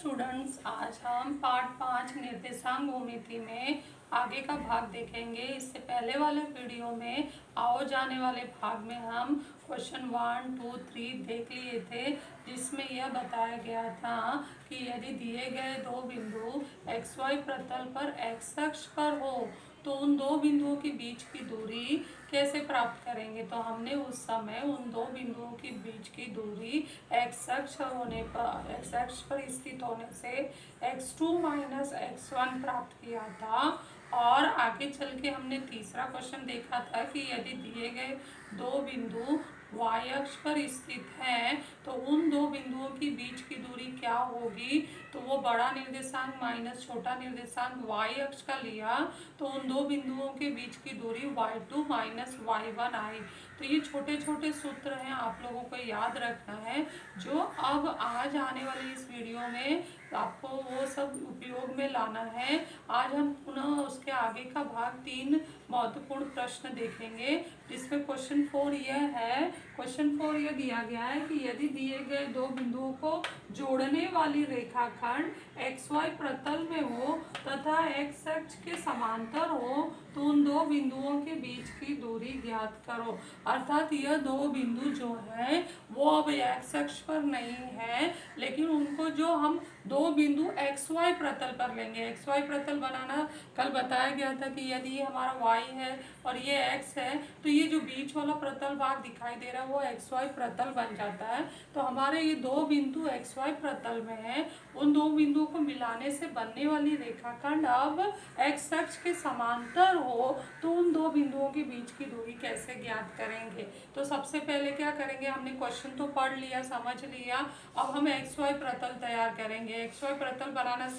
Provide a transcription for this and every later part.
Students, आज हम part 5 निर्देशांक भूमिति में आगे का भाग देखेंगे। इससे पहले वाले वीडियो में आओ जाने वाले भाग में हम क्वेश्चन 1, 2, 3 देख लिए थे, जिसमें यह बताया गया था कि यदि दिए गए दो बिंदु XY प्रतल पर X अक्ष पर हो तो उन दो बिंदुओं के बीच की दूरी कैसे प्राप्त करेंगे। तो हमने उस समय उन दो बिंदुओं के बीच की दूरी x अक्ष पर स्थित होने से x2 माइनस x1 प्राप्त किया था। और आगे चल के हमने तीसरा क्वेश्चन देखा था कि यदि दिए गए दो बिंदु y अक्ष पर स्थित हैं तो उन दो बिंदुओं के बीच की दूरी क्या होगी। तो वो बड़ा निर्देशांक माइनस छोटा निर्देशांक y अक्ष का लिया तो उन दो बिंदुओं के बीच की दूरी y2 माइनस y1 आई। तो ये छोटे छोटे सूत्र हैं, आप लोगों को याद रखना है, जो अब आज आने वाले इस वीडियो में आपको वो सब उपयोग में लाना है। आज हम पुनः उसके आगे का भाग 3 महत्वपूर्ण प्रश्न देखेंगे, जिसमें क्वेश्चन 4 यह है। क्वेश्चन 4 यह दिया गया है कि यदि दिए गए दो बिंदुओं को जोड़ने वाली रेखाखंड XY प्रतल में हो तथा X अक्ष के समांतर हो तो उन दो बिंदुओं के बीच की दूरी ज्ञात करो। अर्थात यह दो बिंदु जो है वो अब X अक्ष पर नहीं है, लेकिन उनको जो हम दो बिंदु XY प्रतल पर लेंगे। XY प्रतल बनाना कल बताया गया था कि यदि ये हमारा Y है और ये X है तो ये जो बीच वाला प्रतल भाग दिखाई दे रहा है वो XY प्रतल बन जाता है। तो हमारे ये दो बिंदु XY प्रतल में है, उन दो बिंदुओं को मिलाने से बनने वाली रेखाखंड अब X अक्ष के समांतर हो तो उन दो बिंदुओं के बीच की दूरी कैसे ज्ञात करेंगे। तो सबसे पहले क्या करेंगे, हमने क्वेश्चन तो पढ़ लिया, समझ लिया, अब हम XY प्रतल तैयार करेंगे। XY प्रतल बनाना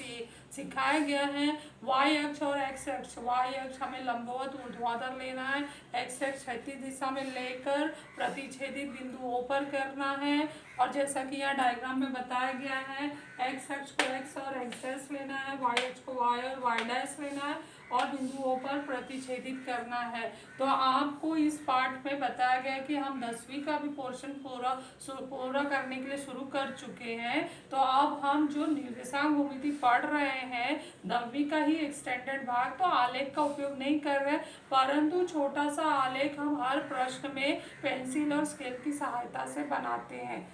सिखाया गया है। Y अक्ष और X अक्ष, Y अक्ष हमें लंबवत ऊर्ध्वाधर लेना है, X अक्ष क्षैतिज दिशा में लेकर प्रतिच्छेदित बिंदु O पर करना है। और जैसा कि यहाँ डायग्राम में बताया गया है, X अक्ष को X और X डैश लेना है, Y अक्ष को Y और Y डैश लेना है और बिंदुओं पर प्रतिच्छेदित करना है। तो आपको इस पार्ट में बताया गया कि हम 10वीं का भी पोर्शन पूरा करने के लिए शुरू कर चुके हैं। तो अब हम जो निर्देशांक भूमिति पढ़ रहे हैं 9वीं का ही एक्सटेंडेड भाग, तो आलेख का उपयोग नहीं कर रहे, परंतु छोटा सा आलेख हम हर प्रश्न में पेंसिल और स्केल की सहायता से बनाते हैं।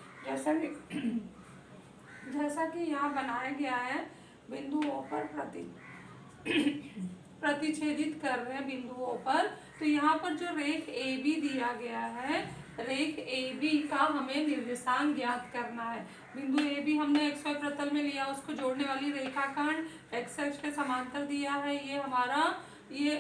जैसा कि यहाँ बनाया गया है, बिंदुओं पर प्रतिच्छेदित कर रहे हैं बिंदुओं पर। तो यहाँ पर जो रेख AB दिया गया है, रेख AB का हमें निर्देशांक ज्ञात करना है। बिंदु AB हमने XY प्रतल में लिया, उसको जोड़ने वाली रेखाखंड X अक्ष के समांतर दिया है, ये हमारा ये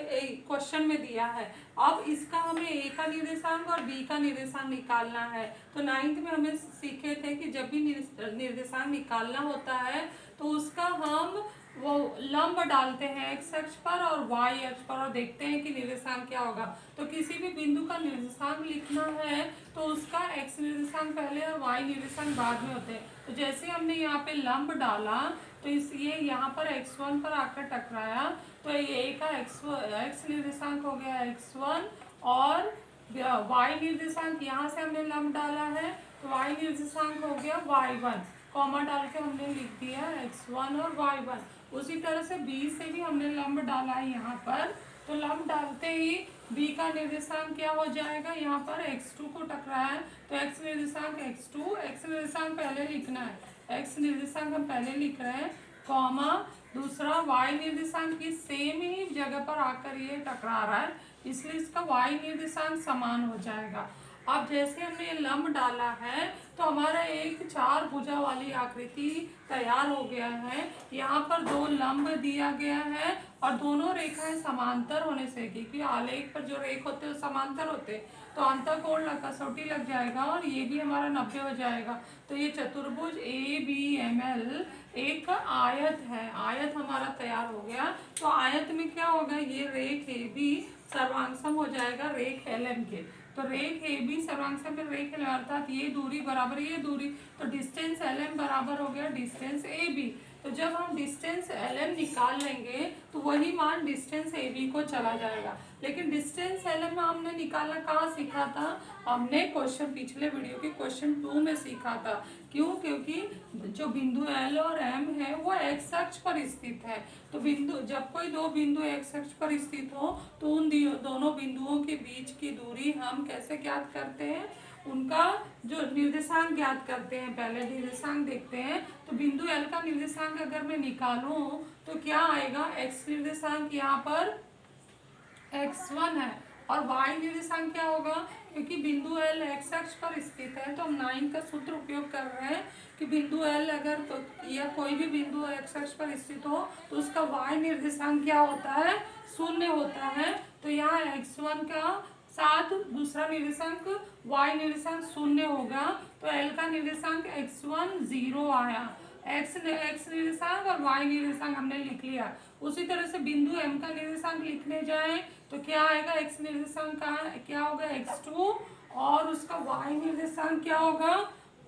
क्वेश्चन में दिया है। अब इसका हमें A का निर्देशांक और B का निर्देशांक निकालना है। तो 9th में हमें सीखे थे कि जब भी निर्देशांक निकालना होता है तो उसका हम वो लंब डालते हैं X अक्ष पर और Y अक्ष पर और देखते हैं कि निर्देशांक क्या होगा। तो किसी भी बिंदु का निर्देशांक लिखना है तो उसका X निर्देशांक पहले और Y निर्देशांक बाद में होते हैं। तो जैसे हमने यहाँ पे लंब डाला तो ये यहाँ पर X1 पर आकर टकराया, तो ये का X निर्देशांक हो गया X1 और Y निर्देशांक यहाँ से हमने लंब डाला है तो Y निर्देशांक हो गया Y1, कॉमा डाल के हमने लिख दिया X1 और Y1। उसी तरह से B से भी हमने लंब डाला है यहाँ पर, तो लंब डालते ही B का निर्देशांक क्या हो जाएगा, यहाँ पर X2 को टकराया है तो X निर्देशांक X2, X निर्देशांक पहले लिखना है, X निर्देशांक हम पहले लिख रहे हैं, कॉमा दूसरा Y निर्देशांक की सेम ही जगह पर आकर ये टकरा रहा है, इसलिए इसका Y निर्देशांक समान हो जाएगा। अब जैसे हमने ये लंब डाला है तो हमारा एक चार भुजा वाली आकृति तैयार हो गया है। यहाँ पर दो लंब दिया गया है और दोनों रेखाएं समांतर होने से, क्योंकि आलेख पर जो रेख होते हैं समांतर होते हैं, तो अंतःकोण कसौटी लग जाएगा और ये भी हमारा 90 हो जाएगा। तो ये चतुर्भुज ABML एक आयत है, आयत हमारा तैयार हो गया। तो आयत में क्या होगा, ये रेख AB सर्वांगसम हो जाएगा रेख LM के। तो रेख AB सर्वांगसम में रेख LM, अर्थात ये दूरी बराबर ये दूरी, तो डिस्टेंस LM बराबर हो गया डिस्टेंस AB। तो जब हम डिस्टेंस LM निकाल लेंगे तो वही मान डिस्टेंस AB को चला जाएगा। लेकिन डिस्टेंस LM हमने निकालना कहाँ सीखा था? हमने क्वेश्चन पिछले वीडियो के क्वेश्चन 2 में सीखा था। क्यों? क्योंकि जो बिंदु L और M है वो एक्स अक्ष पर स्थित है। तो बिंदु जब कोई दो बिंदु एक्स अक्ष पर स्थित हो तो उन दोनों बिंदुओं के बीच की दूरी हम कैसे ज्ञात करते हैं? उनका जो निर्देशांक ज्ञात करते हैं। पहले निर्देशांक देखते हैं। तो बिंदु L का निर्देशांक अगर मैं निकालूं तो क्या आएगा? x निर्देशांक यहाँ पर x1 है और y निर्देशांक क्या होगा? क्योंकि बिंदु L x अक्ष पर स्थित है तो हम 9 का सूत्र उपयोग कर रहे हैं कि बिंदु L अगर या कोई भी बिंदु x अक्ष पर स्थित हो तो उसका y निर्देशांक क्या होता है? 0 होता है। तो यहाँ x1 का साथ दूसरा निर्देशांक y निर्देशांक 0 होगा। तो L का निर्देशांक x1 0 आया। x निर्देशांक और y निर्देशांक हमने लिख लिया। उसी तरह से बिंदु M का निर्देशांक लिखने जाए तो क्या आएगा? x निर्देशांक क्या होगा? x2 और उसका y निर्देशांक क्या होगा?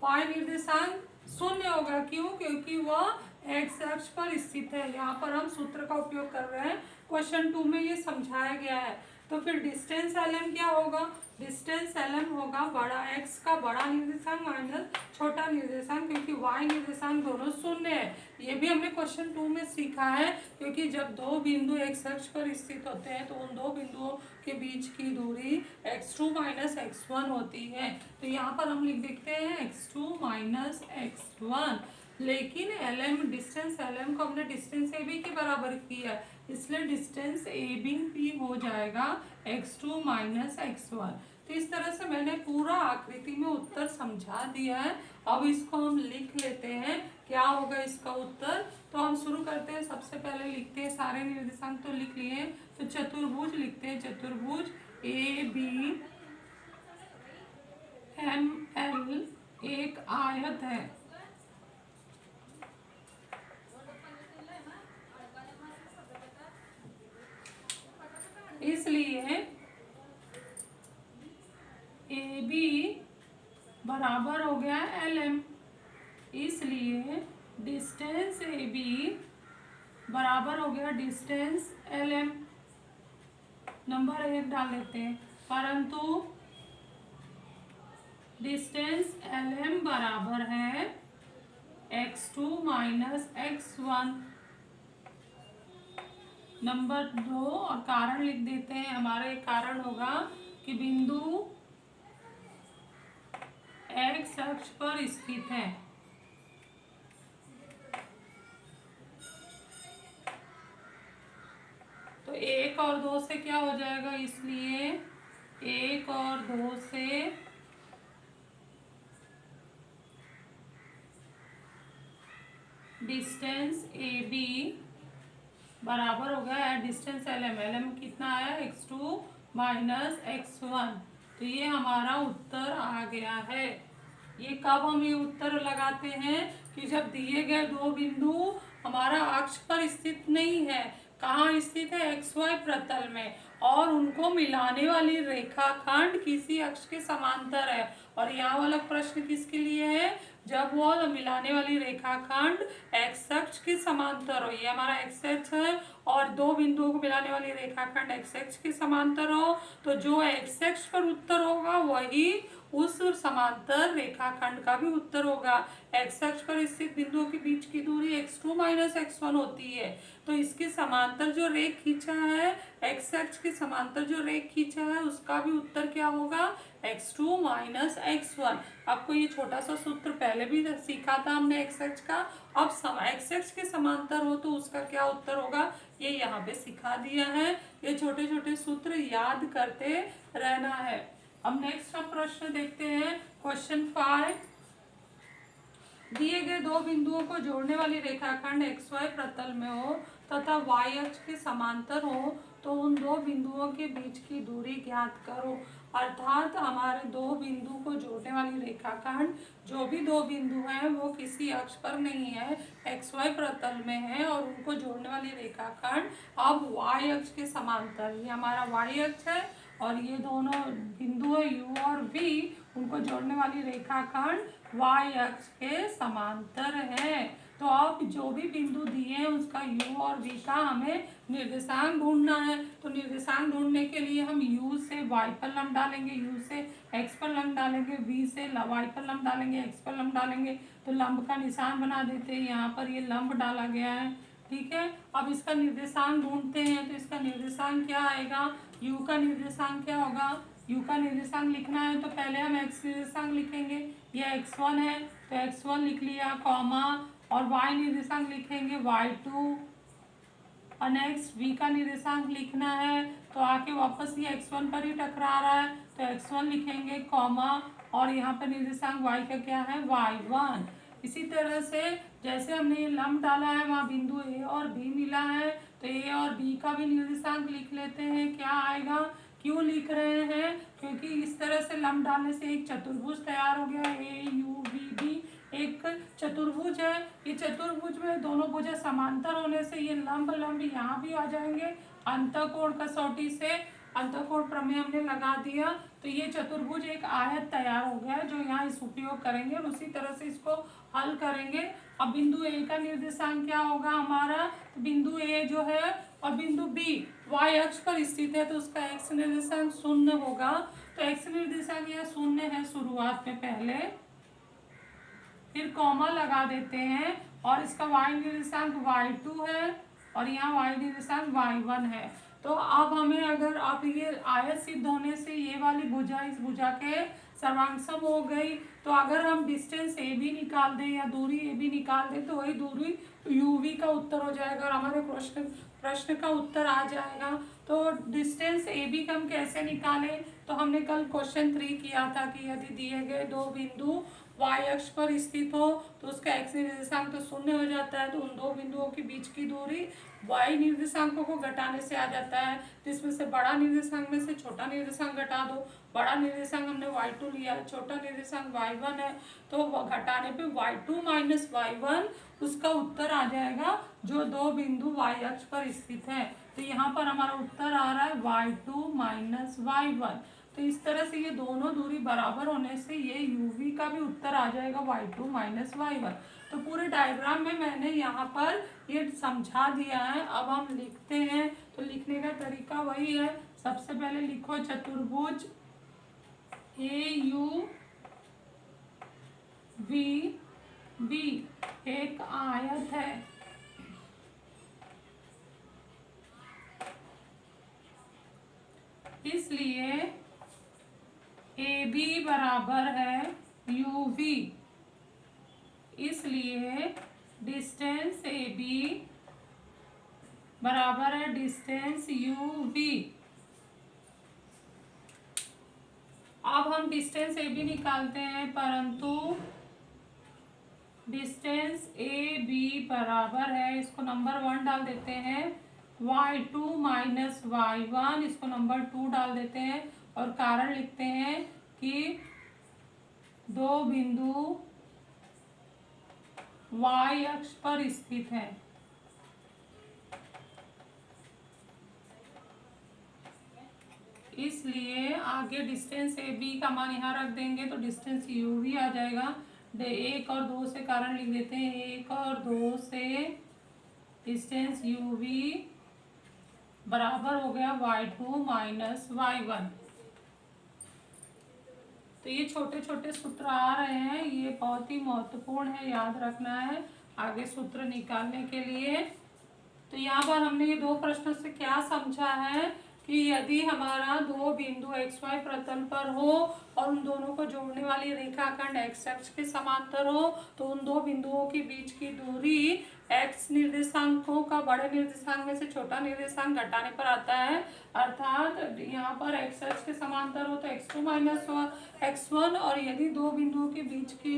y निर्देशांक 0 होगा। क्यों? क्योंकि वह x अक्ष पर स्थित है। यहाँ पर हम सूत्र का उपयोग कर रहे हैं। क्वेश्चन 2 में ये समझाया गया है। तो फिर डिस्टेंस LM क्या होगा? डिस्टेंस LM होगा बड़ा x का बड़ा निर्देशांक माइनस छोटा निर्देशांक, क्योंकि y निर्देशांक दोनों 0 है। ये भी हमने क्वेश्चन 2 में सीखा है। क्योंकि जब दो बिंदु x अक्ष पर स्थित होते हैं तो उन दो बिंदुओं के बीच की दूरी x2 माइनस x1 होती है। तो यहाँ पर हम लिख देखते हैं x2 माइनस x1। लेकिन डिस्टेंस LM को हमने डिस्टेंस AB के बराबर किया, इसलिए डिस्टेंस AB भी हो जाएगा x2 माइनस x1। तो इस तरह से मैंने पूरा आकृति में उत्तर समझा दिया है। अब इसको हम लिख लेते हैं, क्या होगा इसका उत्तर। तो हम शुरू करते हैं। सबसे पहले लिखते हैं, सारे निर्देशांक तो लिख लिए। तो चतुर्भुज लिखते हैं। चतुर्भुज ABML एक आयत है। इसलिए AB बराबर हो गया LM। इसलिए डिस्टेंस AB बराबर हो गया डिस्टेंस LM। नंबर 1 डाल देते हैं। परंतु डिस्टेंस LM बराबर है x2 माइनस x1। नंबर 2 और कारण लिख देते हैं। हमारा एक कारण होगा कि बिंदु x अक्ष पर स्थित है। तो 1 और 2 से क्या हो जाएगा? इसलिए 1 और 2 से डिस्टेंस AB बराबर हो गया है डिस्टेंस LM कितना आया? x2 minus x1। तो ये हमारा उत्तर आ गया है। ये कब हम ये उत्तर लगाते हैं? कि जब दिए गए दो बिंदु हमारा अक्ष पर स्थित नहीं है। कहाँ स्थित है? XY प्रतल में, और उनको मिलाने वाली रेखाखंड किसी अक्ष के समांतर है। और यहाँ वाला प्रश्न किसके लिए है? जब वो मिलाने वाली रेखाखंड x अक्ष के समांतर हो। ये हमारा x अक्ष है और दो बिंदुओं को मिलाने वाली रेखाखंड x अक्ष के समांतर हो। तो जो x अक्ष पर उत्तर होगा वही उस समांतर रेखाखंड का भी उत्तर होगा। x अक्ष पर स्थित बिंदुओं के बीच की दूरी x2 माइनस x1 होती है। तो इसके समांतर जो रेख खींचा है, x अक्ष के समांतर जो रेख खींचा है, उसका भी उत्तर क्या होगा? x2 minus x1। आपको ये छोटा सा सूत्र पहले भी सीखा था हमने x अक्ष का। अब x अक्ष के समांतर हो तो उसका क्या उत्तर होगा, ये यहाँ पे सिखा दिया है। ये छोटे छोटे सूत्र याद करते रहना है। अब नेक्स्ट हम प्रश्न देखते हैं। क्वेश्चन 5, दिए गए दो बिंदुओं को जोड़ने वाली रेखाखंड XY प्रतल में हो तथा y अक्ष के समांतर हो तो उन दो बिंदुओं के बीच की दूरी ज्ञात करो। अर्थात हमारे दो बिंदु को जोड़ने वाली रेखाखंड, जो भी दो बिंदु हैं वो किसी अक्ष पर नहीं है, XY प्रतल में है, और उनको जोड़ने वाली रेखाखंड अब y अक्ष के समांतर, ये हमारा y अक्ष है और ये दोनों बिंदु है U और V, उनको जोड़ने वाली रेखाखंड y अक्ष के समांतर है। तो अब जो भी बिंदु दिए हैं उसका U और V का हमें निर्देशांक ढूंढना है। तो निर्देशांक ढूंढने के लिए हम U से y पर लंब डालेंगे, U से x पर लंब डालेंगे, V से y पर लंब डालेंगे, x पर लंब डालेंगे। तो लंब का निशान बना देते हैं, यहाँ पर ये लंब डाला गया है, ठीक है। अब इसका निर्देशांक ढूंढते हैं। तो इसका निर्देशांक क्या आएगा, U का निर्देशांक क्या होगा, U का निर्देशांक लिखना है तो पहले हम x निर्देशांक लिखेंगे, ये x1 है तो x1 लिख लिया, कॉमा, और y निर्देशांक लिखेंगे y2, और नेक्स्ट v का निर्देशांक लिखना है तो आके वापस ये x1 पर ही टकरा रहा है तो x1 लिखेंगे, कॉमा, और यहाँ पर निर्देशांक y का क्या है, y1। इसी तरह से जैसे हमने ये लंब डाला है वहाँ बिंदु a और b मिला है तो a और b का भी निर्देशांक लिख लेते हैं। क्या आएगा, क्यों लिख रहे हैं, क्योंकि इस तरह से लंब डालने से एक चतुर्भुज तैयार हो गया, ए यू बी डी एक चतुर्भुज है। ये चतुर्भुज में दोनों भुजा समांतर होने से ये लंब लंब यहाँ भी आ जाएंगे। अंतःकोण कसौटी से अंतःकोण प्रमेय हमने लगा दिया तो ये चतुर्भुज एक आयत तैयार हो गया जो यहाँ इस उपयोग करेंगे और उसी तरह से इसको हल करेंगे। अब बिंदु ए का निर्देशांक क्या होगा हमारा, तो बिंदु ए जो है और बिंदु बी वाई अक्ष पर स्थित है तो उसका एक्स निर्देशांक 0 होगा। तो एक्स निर्देशांक यह 0 है शुरुआत में, पहले फिर कॉमा लगा देते हैं और इसका y निर्देशांक y2 है और यहाँ y निर्देशांक y1 है। तो अब हमें अगर आप ये आयत सिद्ध होने से ये वाली भुजा इस भुजा के सर्वांग हो गई तो अगर हम डिस्टेंस ए बी निकाल दें या दूरी ए बी निकाल दें तो वही दूरी यू वी का उत्तर हो जाएगा और हमारे प्रश्न का उत्तर आ जाएगा। तो डिस्टेंस ए बी का हम कैसे निकालें, तो हमने कल क्वेश्चन 3 किया था कि यदि दिए गए दो बिंदु y अक्ष पर स्थित हो तो उसका x निर्देशांक तो 0 हो जाता है, तो उन दो बिंदुओं के बीच की दूरी y निर्देशांकों को घटाने से आ जाता है। जिसमें से बड़ा निर्देशांक में से छोटा निर्देशांक घटा दो, बड़ा निर्देशांक हमने y2 लिया, छोटा निर्देशांक y1 है, तो घटाने पे y2 माइनस y1 उसका उत्तर आ जाएगा जो दो बिंदु y अक्ष पर स्थित है। तो यहाँ पर हमारा उत्तर आ रहा है y2 माइनस y1। तो इस तरह से ये दोनों दूरी बराबर होने से ये uv का भी उत्तर आ जाएगा y2 माइनस y1। तो पूरे डायग्राम में मैंने यहाँ पर ये समझा दिया है। अब हम लिखते हैं तो लिखने का तरीका वही है, सबसे पहले लिखो चतुर्भुज ए यू वी बी एक आयत है, इसलिए ए बी बराबर है यू वी, इसलिए डिस्टेंस ए बी बराबर है डिस्टेंस यू वी। अब हम डिस्टेंस ए बी निकालते हैं परंतु डिस्टेंस ए बी बराबर है, इसको नंबर 1 डाल देते हैं, y2 माइनस y1 इसको नंबर 2 डाल देते हैं और कारण लिखते हैं कि दो बिंदु y अक्ष पर स्थित है। इसलिए आगे डिस्टेंस ए बी का मान यहाँ रख देंगे तो डिस्टेंस यू भी आ जाएगा। 1 और 2 से कारण लिख देते हैं, 1 और 2 से डिस्टेंस यू वी बराबर हो गया y2 माइनस y1। तो ये छोटे छोटे सूत्र आ रहे हैं, ये बहुत ही महत्वपूर्ण है, याद रखना है आगे सूत्र निकालने के लिए। तो यहाँ पर हमने ये दो प्रश्नों से क्या समझा है कि यदि हमारा दो बिंदु xy प्रतल पर हो और उन दोनों को जोड़ने वाली रेखाखंड x अक्ष के समांतर हो तो उन दो बिंदुओं के बीच की दूरी x निर्देशांकों का बड़े निर्देशांक में से छोटा निर्देशांक घटाने पर आता है। अर्थात यहाँ पर x अक्ष के समांतर हो तो x2 माइनस x1 और यदि दो बिंदुओं के बीच की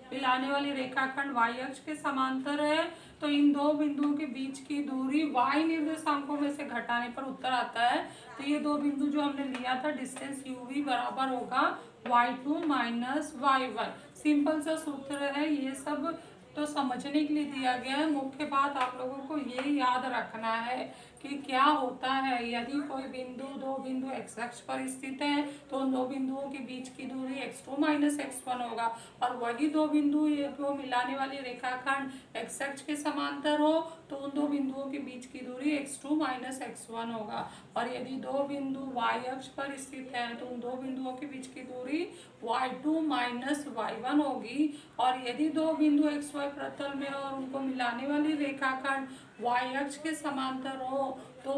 मिलाने वाली रेखाखंड y अक्ष के समांतर है तो इन दो बिंदुओं के बीच की दूरी y निर्देशांकों में से घटाने पर उत्तर आता है। तो ये दो बिंदु जो हमने लिया था डिस्टेंस uv बराबर होगा y2 माइनस y1। सिंपल सा सूत्र है, ये सब तो समझने के लिए दिया गया है। मुख्य बात आप लोगों को ये याद रखना है कि क्या होता है यदि कोई बिंदु दो बिंदु x अक्ष पर स्थित है तो उन दो बिंदुओं के बीच की दूरी x2 माइनस x1 होगा, और वही दो बिंदु को मिलाने वाली रेखाखंड x अक्ष के समांतर हो तो उन दो बिंदुओं के बीच की दूरी x2 माइनस x1 होगा। और यदि दो बिंदु y अक्ष पर स्थित है तो उन दो बिंदुओं के बीच की दूरी y2 माइनस y1 होगी। और यदि दो बिंदु xy प्रतल में और उनको मिलाने वाली रेखाखंड y अक्ष के समांतर हो तो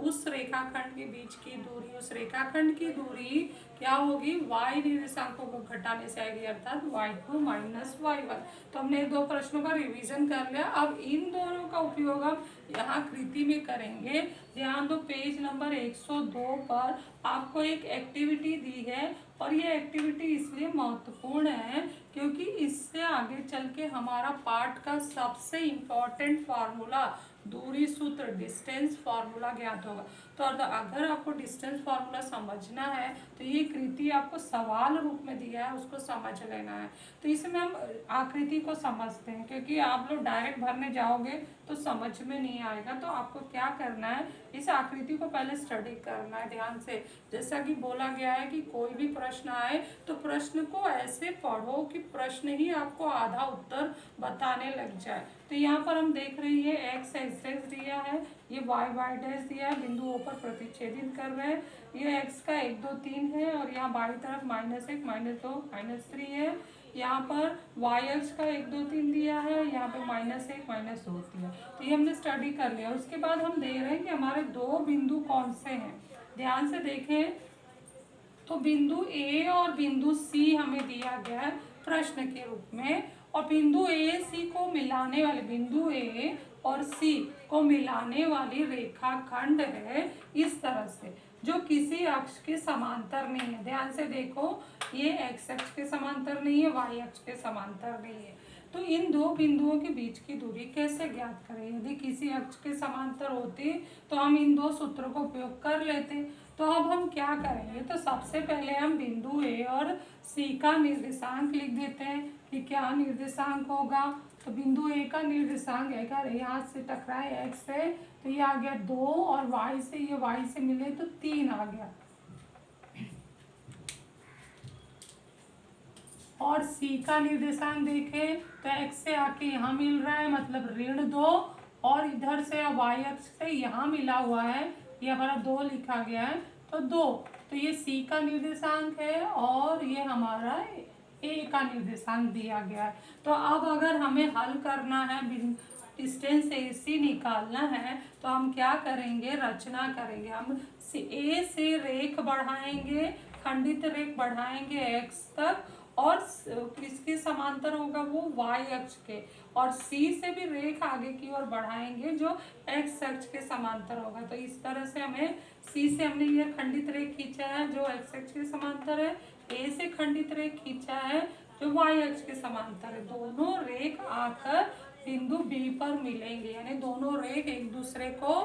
उस रेखाखंड के बीच की दूरी, उस रेखाखंड की दूरी क्या होगी, y निर्देशांकों को घटाने से आएगी, अर्थात y2 माइनस y1। तो हमने दो प्रश्नों का रिवीजन कर लिया। अब इन दोनों का उपयोग हम यहाँ कृति में करेंगे। ध्यान दो, पेज नंबर 102 पर आपको एक एक्टिविटी दी है, और ये एक्टिविटी इसलिए महत्वपूर्ण है क्योंकि इससे आगे चल के हमारा पाठ का सबसे इम्पोर्टेंट फार्मूला दूरी सूत्र, डिस्टेंस फार्मूला ज्ञात होगा। तो अगर आपको डिस्टेंस फार्मूला समझना है तो ये कृति आपको सवाल रूप में दिया है, उसको समझ लेना है। तो इसमें हम आकृति को समझते हैं, क्योंकि आप लोग डायरेक्ट भरने जाओगे तो समझ में नहीं आएगा। तो आपको क्या करना है, इस आकृति को पहले स्टडी करना है ध्यान से। जैसा कि बोला गया है कि कोई भी प्रश्न आए तो प्रश्न को ऐसे पढ़ो कि प्रश्न ही आपको आधा उत्तर बताने लग जाए। तो यहाँ पर हम देख रही है x एक्स दिया है, ये y डैश दिया है, बिंदु O पर प्रतिच्छेदित कर रहे हैं। ये x का 1 2 3 है, और यहाँ बाई तरफ -1 -2 -3 है। यहाँ पर y अक्ष का 1 2 3 दिया है, यहाँ पे -1 -2 दिया। तो ये हमने स्टडी कर लिया। उसके बाद हम देख रहे हैं कि हमारे दो बिंदु कौन से हैं। ध्यान से देखें तो बिंदु A और बिंदु C हमें दिया गया है प्रश्न के रूप में, और बिंदु A C को मिलाने वाले, बिंदु A और C को मिलाने वाली रेखाखंड है इस तरह से, जो किसी अक्ष के समांतर नहीं है। ध्यान से देखो, ये x अक्ष के समांतर नहीं है, y अक्ष के समांतर नहीं है। तो इन दो बिंदुओं के बीच की दूरी कैसे ज्ञात करें। यदि किसी अक्ष के समांतर होती तो हम इन दो सूत्रों का उपयोग कर लेते। तो अब हम क्या करेंगे, तो सबसे पहले हम बिंदु A और C का निर्देशांक लिख देते हैं कि क्या निर्देशांक होगा। तो बिंदु A का निर्देशांक अगर यहाँ से टकराए x से तो ये आ गया 2, और y से, ये y से मिले तो 3 आ गया। और C का निर्देशांक देखें तो x से आके यहाँ मिल रहा है, मतलब -2, और इधर से y अक्ष से यहाँ मिला हुआ है, ये हमारा 2 लिखा गया है तो 2। तो ये C का निर्देशांक है, और ये हमारा A का निर्देशांक दिया गया है। तो अब अगर हमें हल करना है, डिस्टेंस AC निकालना है, तो हम क्या करेंगे, रचना करेंगे। हम A से रेख बढ़ाएंगे, खंडित रेख बढ़ाएंगे x तक, और किसके समांतर होगा, वो y अक्ष के, और C से भी रेख आगे की ओर बढ़ाएंगे जो x अक्ष के समांतर होगा। तो इस तरह से हमें C से हमने ये खंडित रेख खींचा है जो x अक्ष के समांतर है, A से खंडित रेख खींचा है जो y अक्ष के समांतर है। दोनों रेख आकर बिंदु B पर मिलेंगे, यानी दोनों रेख एक दूसरे को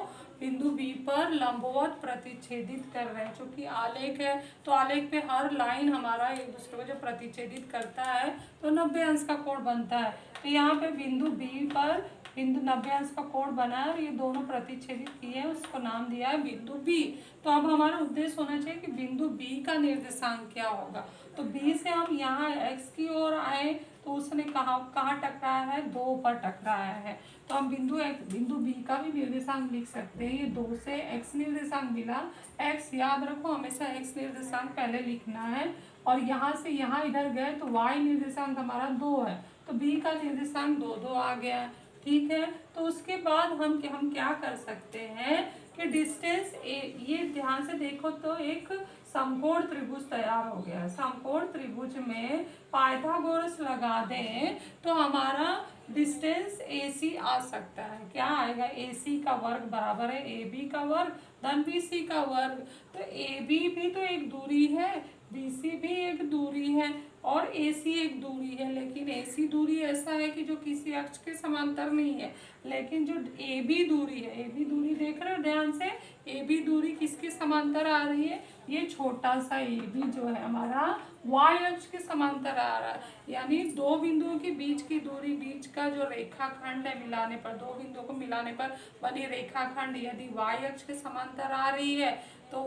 बिंदु B पर लंबवत प्रतिच्छेदित कर रहे हैं। चूंकि आलेख है तो आलेख पे हर लाइन हमारा एक दूसरे को जब प्रतिच्छेदित करता है तो 90 अंश का कोण बनता है। तो यहाँ पे बिंदु B पर बिंदु 90 अंश का कोण बना है, और ये दोनों प्रतिच्छेदित किए हैं, उसको नाम दिया है बिंदु B। तो अब हमारा उद्देश्य होना चाहिए कि बिंदु B का निर्देशांक क्या होगा। तो B से हम यहाँ x की ओर आए तो उसने कहाँ टकराया है, 2 पर टकराया है। तो हम बिंदु B का भी निर्देशांक लिख सकते हैं। ये 2 से x निर्देशांक मिला, x याद रखो हमेशा x निर्देशांक पहले लिखना है, और यहाँ से यहाँ इधर गए तो y निर्देशांक हमारा 2 है, तो B का निर्देशांक 2 2 आ गया है। ठीक है, तो उसके बाद हम क्या कर सकते हैं कि डिस्टेंस ये ध्यान से देखो तो एक समकोण त्रिभुज तैयार हो गया है। समकोण त्रिभुज में पाइथागोरस लगा दें तो हमारा डिस्टेंस AC आ सकता है। क्या आएगा, AC का वर्ग बराबर है AB का वर्ग धन BC का वर्ग। तो AB भी तो एक दूरी है, BC भी एक दूरी है, और AC एक दूरी है, लेकिन AC दूरी ऐसा है कि जो किसी अक्ष के समांतर नहीं है। लेकिन जो AB दूरी है, AB दूरी देख रहे हो ध्यान से, AB दूरी किसके समांतर आ रही है? ये छोटा सा AB जो है हमारा y अक्ष के समांतर आ रहा है। यानी दो बिंदुओं के बीच की दूरी, बीच का जो रेखाखंड है मिलाने पर, दो बिंदुओं को मिलाने पर बनी रेखाखंड यदि y अक्ष के समांतर आ रही है तो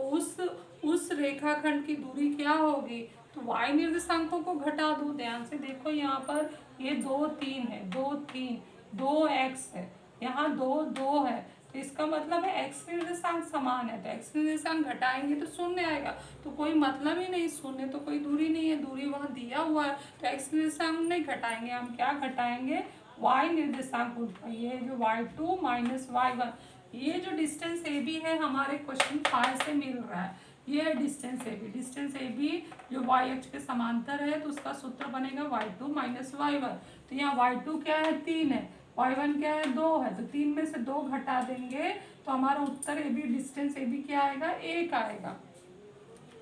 उस रेखाखंड की दूरी क्या होगी? तो y निर्देशांकों को घटा दो। ध्यान से देखो यहाँ पर ये 2 3 है, 2 3, 2x है, यहाँ 2 2 है, तो इसका मतलब है x निर्देशांक समान है, तो x निर्देशांक घटाएंगे तो शून्य आएगा। तो कोई मतलब ही नहीं, शून्य तो कोई दूरी नहीं है, दूरी वहाँ दिया हुआ है, तो x निर्देशांक नहीं घटाएंगे, हम क्या घटाएंगे? y निर्देशांक उनका। ये जो y2 माइनस y1, ये जो डिस्टेंस ए बी है हमारे क्वेश्चन 5 से मिल रहा है। ये है distance A B. Distance A B जो y अक्ष के समांतर है तो उसका सूत्र बनेगा y2 माइनस y1। तो यहाँ y2 क्या है? 3 है, y1 क्या है? 2 है, तो 3 में से 2 घटा देंगे तो हमारा उत्तर A B, distance A B क्या आएगा? 1 आएगा।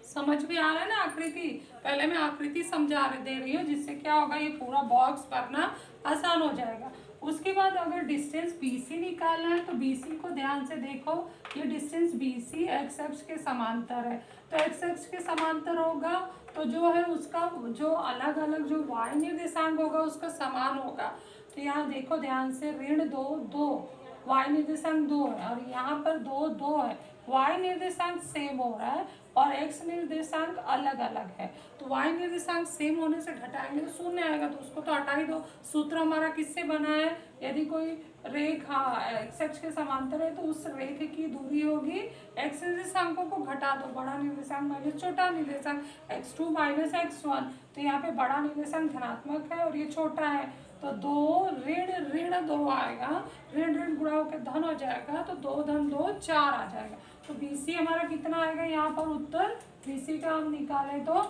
समझ में आ रहा है ना आकृति? पहले मैं आकृति समझा दे रही हूँ जिससे क्या होगा, ये पूरा बॉक्स भरना आसान हो जाएगा। उसके बाद अगर डिस्टेंस BC निकालना है तो BC को ध्यान से देखो, ये डिस्टेंस BC x अक्ष के समांतर है, तो x अक्ष के समांतर होगा तो जो है उसका जो अलग अलग जो y निर्देशांक होगा उसका समान होगा। तो यहाँ देखो ध्यान से, ऋण 2 2, y निर्देशांक 2 है और यहाँ पर 2 2 है, y निर्देशांक सेम हो रहा है और x निर्देशांक अलग अलग है। तो y निर्देशांक सेम होने से घटाएंगे तो शून्य आएगा, तो उसको तो हटा ही दो। सूत्र हमारा किससे बना है? यदि कोई रेखा x अक्ष के समांतर है तो उस रेखा की दूरी होगी, x निर्देशांकों को घटा दो, बड़ा निर्देशांक माइनस छोटा निर्देशांक, x2 माइनस x1। तो यहाँ पे बड़ा निर्देशांक धनात्मक है और ये छोटा है, तो 2 ऋण ऋण 2 आएगा, ऋण ऋण गुणा होकर धन हो जाएगा, तो 2 धन 2 4 आ जाएगा। तो BC हमारा कितना आएगा यहाँ पर उत्तर? BC का हम निकाले तो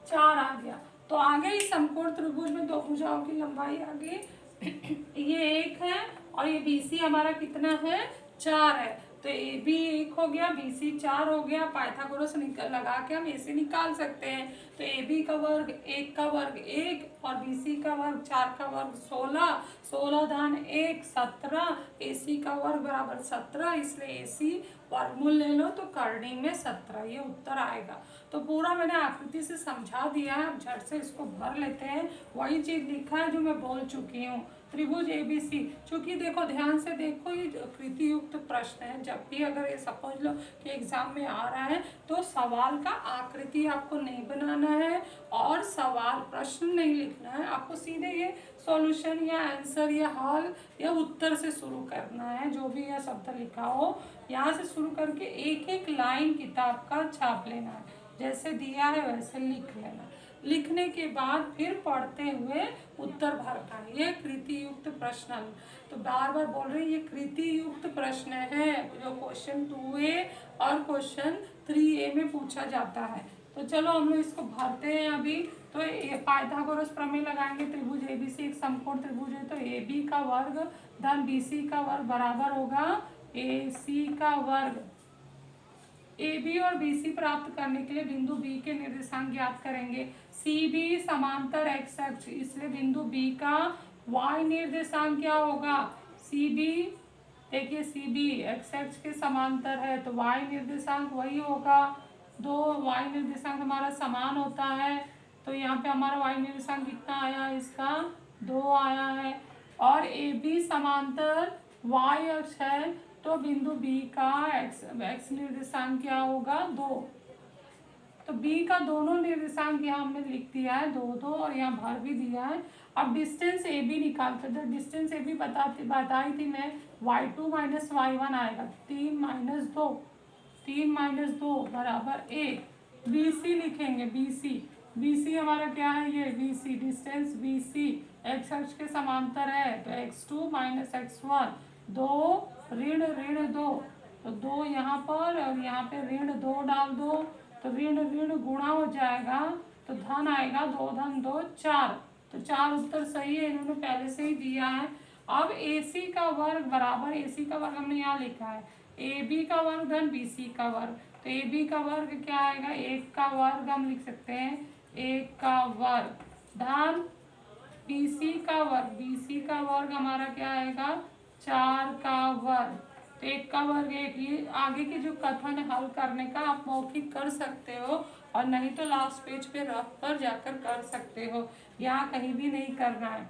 4 आ गया। तो आगे इस समकोण त्रिभुज में दो भुजाओं की लंबाई आ गई, ये 1 है और ये BC हमारा कितना है? 4 है। तो AB 1 हो गया, BC 4 हो गया। पाइथागोरस लगा के हम AC निकाल सकते हैं। तो AB का वर्ग 1 का वर्ग 1 और BC का वर्ग 4 का वर्ग 16, 16 धन 1 17, AC का वर्ग बराबर 17, इसलिए AC वर्गमूल ले लो तो करनी में 17, ये उत्तर आएगा। तो पूरा मैंने आकृति से समझा दिया है, अब झट से इसको भर लेते हैं। वही चीज लिखा है जो मैं बोल चुकी हूँ, त्रिभुज ABC। चूंकि देखो ध्यान से देखो, ये कृति युक्त प्रश्न है, जब भी अगर ये समझ लो कि एग्जाम में आ रहा है तो सवाल का आकृति आपको नहीं बनाना है और सवाल प्रश्न नहीं लिखना है, आपको सीधे ये सॉल्यूशन या आंसर या हल या उत्तर से शुरू करना है। जो भी यह शब्द लिखा हो यहाँ से शुरू करके एक एक लाइन किताब का छाप लेना है, जैसे दिया है वैसे लिख लेना। लिखने के बाद फिर पढ़ते हुए उत्तर भरना है। ये कृति युक्त प्रश्न, तो बार बार बोल रही ये कृति युक्त प्रश्न है जो क्वेश्चन 2A और क्वेश्चन 3A में पूछा जाता है। तो चलो हम लोग इसको भरते हैं अभी। तो ये पाइथागोरस प्रमेय लगाएंगे। त्रिभुज ABC एक समकोण त्रिभुज है, तो AB का वर्ग धन BC का वर्ग बराबर होगा AC का वर्ग। AB और BC प्राप्त करने के लिए बिंदु B के निर्देशांक ज्ञात करेंगे। CB समांतर x अक्ष, इसलिए बिंदु B का y निर्देशांक क्या होगा? CB, देखिए CB x अक्ष के समांतर है तो y निर्देशांक वही होगा, दो y निर्देशांक हमारा समान होता है, तो यहाँ पे हमारा y निर्देशांक कितना आया? इसका 2 आया है। और AB समांतर y अक्ष है तो बिंदु B का x निर्देशांक क्या होगा? 2। तो B का दोनों निर्देशांक यहाँ हमने लिख दिया है 2 2 और यहाँ भर भी दिया है। अब डिस्टेंस AB निकालते थे। डिस्टेंस AB बताई थी मैं, y2 माइनस y1 आएगा, 3 माइनस 2, 3 माइनस 2 बराबर 1। BC लिखेंगे, BC हमारा क्या है? ये BC, डिस्टेंस BC x अक्ष के समांतर है तो x2 माइनस x1, 2 ऋण ऋण 2, तो 2 यहाँ पर और यहाँ पे ऋण 2 डाल दो तो ऋण ऋण गुणा हो जाएगा तो धन आएगा, 2 धन 2 4, तो 4 उत्तर सही है, इन्होंने पहले से ही दिया है। अब AC का वर्ग बराबर, AC का वर्ग हमने यहाँ लिखा है AB का वर्ग धन BC का वर्ग, तो ए बी का वर्ग क्या आएगा, 1 का वर्ग हम लिख सकते हैं 1 का वर्ग धन BC का वर्ग, BC का वर्ग हमारा क्या आएगा 4 का वर्ग। तो 1 का वर्ग 1। ये आगे के जो कथन हल करने का आप मौखिक कर सकते हो और नहीं तो लास्ट पेज पे रफ पर जाकर कर सकते हो, यहाँ कहीं भी नहीं करना है।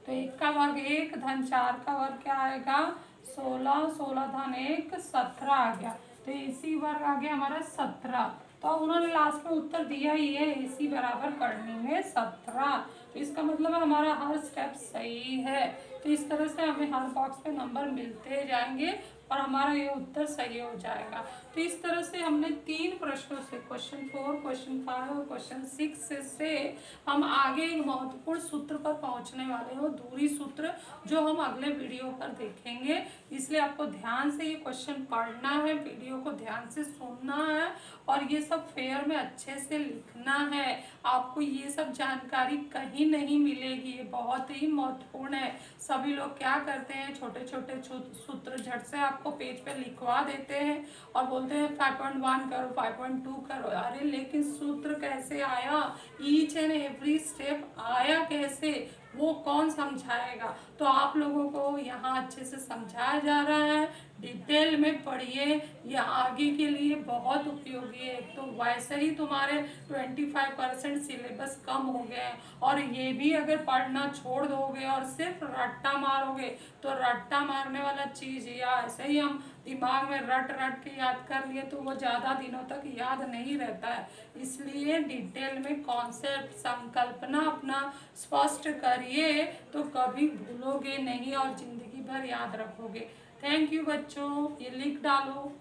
तो 1 का वर्ग 1 धन 4 का वर्ग क्या आएगा 16, 16 धन 1 17 आ गया। तो AC वर्ग आ गया हमारा 17। तो अब उन्होंने लास्ट में उत्तर दिया ही है AC बराबर करनी में 17। तो इसका मतलब है हमारा हर स्टेप सही है। तो इस तरह से हमें हर बॉक्स पे नंबर मिलते जाएंगे और हमारा ये उत्तर सही हो जाएगा। तो इस तरह से हमने 3 प्रश्नों से क्वेश्चन 4, क्वेश्चन 5 और क्वेश्चन 6 से हम आगे एक महत्वपूर्ण सूत्र पर पहुंचने वाले हो, दूरी सूत्र, जो हम अगले वीडियो पर देखेंगे। इसलिए आपको ध्यान से ये क्वेश्चन पढ़ना है, वीडियो को ध्यान से सुनना है और ये सब फेयर में अच्छे से लिखना है। आपको ये सब जानकारी कहीं नहीं मिलेगी, ये बहुत ही महत्वपूर्ण है। सभी लोग क्या करते हैं, छोटे छोटे सूत्र झट से आपको पेज पे लिखवा देते हैं और बोलते हैं 5.1 करो, 5.2 करो। अरे लेकिन सूत्र कैसे आया, ईच एंड एवरी स्टेप आया कैसे, वो कौन समझाएगा। तो आप लोगों को यहाँ अच्छे से समझाया जा रहा है, डिटेल में पढ़िए, यह आगे के लिए बहुत उपयोगी है। तो वैसे ही तुम्हारे 25% सिलेबस कम हो गए हैं और ये भी अगर पढ़ना छोड़ दोगे और सिर्फ रट्टा मारोगे तो रट्टा मारने वाला चीज़ या ऐसे ही हम दिमाग में रट रट के याद कर लिए तो वो ज़्यादा दिनों तक याद नहीं रहता है। इसलिए डिटेल में कॉन्सेप्ट संकल्पना अपना स्पष्ट करिए तो कभी भूलोगे नहीं और ज़िंदगी भर याद रखोगे। थैंक यू बच्चों, ये लिख डालो।